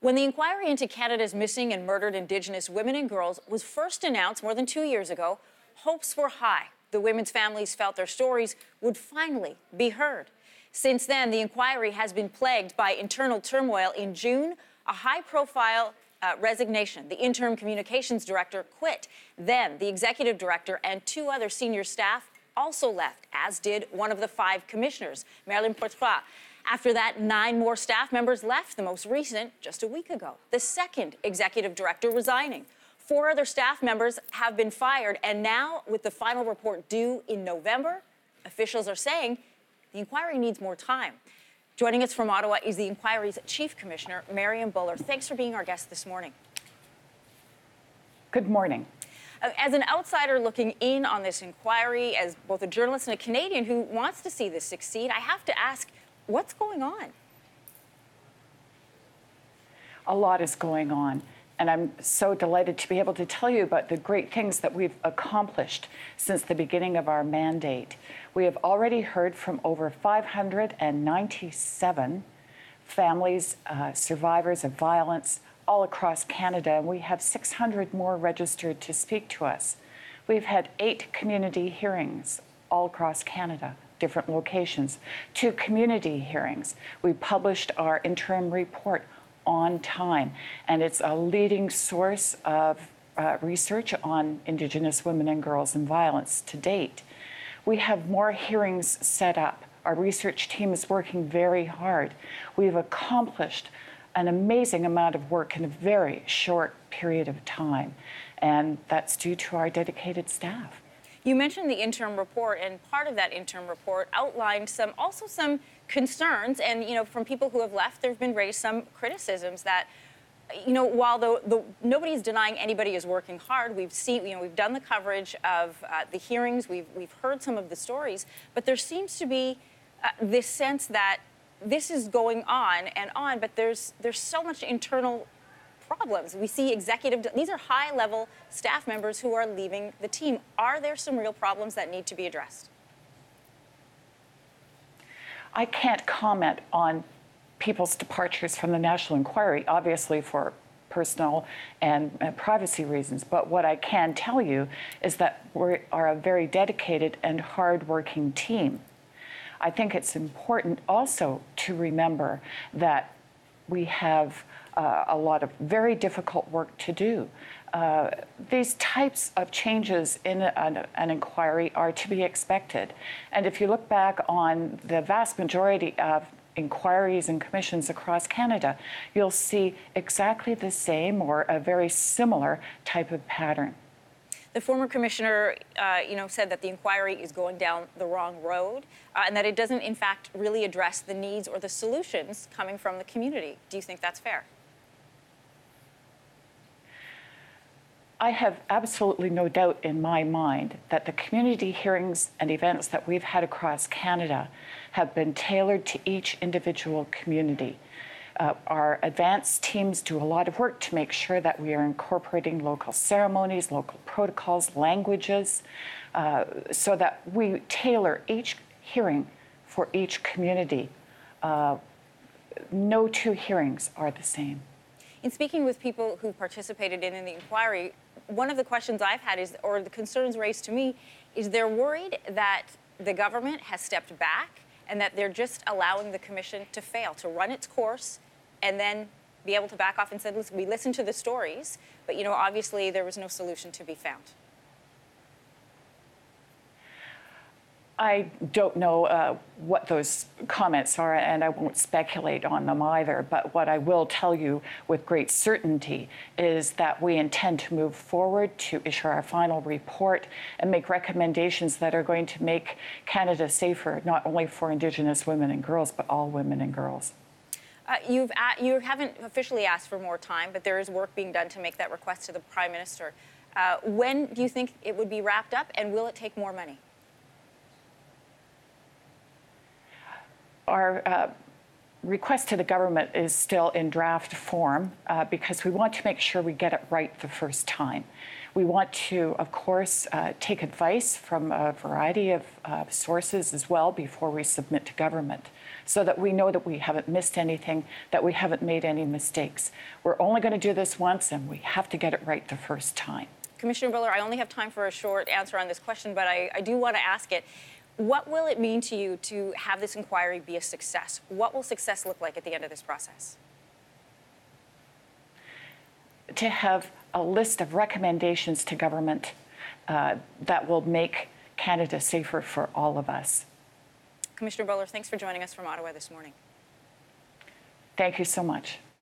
When the inquiry into Canada's missing and murdered Indigenous women and girls was first announced more than 2 years ago, hopes were high. The women's families felt their stories would finally be heard. Since then, the inquiry has been plagued by internal turmoil. In June, a high-profile resignation. The interim communications director quit. Then the executive director and 2 other senior staff also left, as did one of the 5 commissioners, Marion Buller. After that, 9 more staff members left, the most recent just a week ago. The second executive director resigning. 4 other staff members have been fired, and now, with the final report due in November, officials are saying the inquiry needs more time. Joining us from Ottawa is the inquiry's Chief Commissioner, Marion Buller. Thanks for being our guest this morning. Good morning. As an outsider looking in on this inquiry, as both a journalist and a Canadian who wants to see this succeed, I have to ask, what's going on? A lot is going on, and I'm so delighted to be able to tell you about the great things that we've accomplished since the beginning of our mandate. We have already heard from over 597 families, survivors of violence all across Canada, and we have 600 more registered to speak to us. We've had 8 community hearings all across Canada, different locations, 2 community hearings. We published our interim report on time, and it's a leading source of research on Indigenous women and girls and violence to date. We have more hearings set up. Our research team is working very hard. We've accomplished an amazing amount of work in a very short period of time, and that's due to our dedicated staff. You mentioned the interim report, and part of that interim report outlined some concerns, and from people who have left, there have been raised some criticisms that, while nobody's denying anybody is working hard, we've seen, we've done the coverage of the hearings, we've heard some of the stories, but there seems to be this sense that this is going on, but there's so much internal problems. We see these are high-level staff members who are leaving the team. Are there some real problems that need to be addressed? I can't comment on people's departures from the National Inquiry, obviously for personal and privacy reasons. But what I can tell you is that we are a very dedicated and hard-working team. I think it's important also to remember that we have a lot of very difficult work to do. These types of changes in an inquiry are to be expected. And if you look back on the vast majority of inquiries and commissions across Canada, you'll see exactly the same or a very similar type of pattern. The former commissioner, said that the inquiry is going down the wrong road and that it doesn't, in fact, really address the needs or the solutions coming from the community. Do you think that's fair? I have absolutely no doubt in my mind that the community hearings and events that we've had across Canada have been tailored to each individual community. Our advanced teams do a lot of work to make sure that we are incorporating local ceremonies, local protocols, languages, so that we tailor each hearing for each community. No 2 hearings are the same. In speaking with people who participated in the inquiry, one of the questions I've had is, or the concerns raised to me, is they're worried that the government has stepped back and that they're just allowing the commission to fail, to run its course, and then be able to back off and say, listen, we listened to the stories, but, obviously there was no solution to be found. I don't know what those comments are, and I won't speculate on them either. But what I will tell you with great certainty is that we intend to move forward to issue our final report and make recommendations that are going to make Canada safer, not only for Indigenous women and girls, but all women and girls. You haven't officially asked for more time, but there is work being done to make that request to the Prime Minister. When do you think it would be wrapped up, and will it take more money? Our request to the government is still in draft form because we want to make sure we get it right the first time. We want to, of course, take advice from a variety of sources as well before we submit to government, so that we know that we haven't missed anything, that we haven't made any mistakes. We're only going to do this once, and we have to get it right the first time. Commissioner Buller, I only have time for a short answer on this question, but I do want to ask it. What will it mean to you to have this inquiry be a success? What will success look like at the end of this process? To have a list of recommendations to government that will make Canada safer for all of us. Commissioner Buller, thanks for joining us from Ottawa this morning. Thank you so much.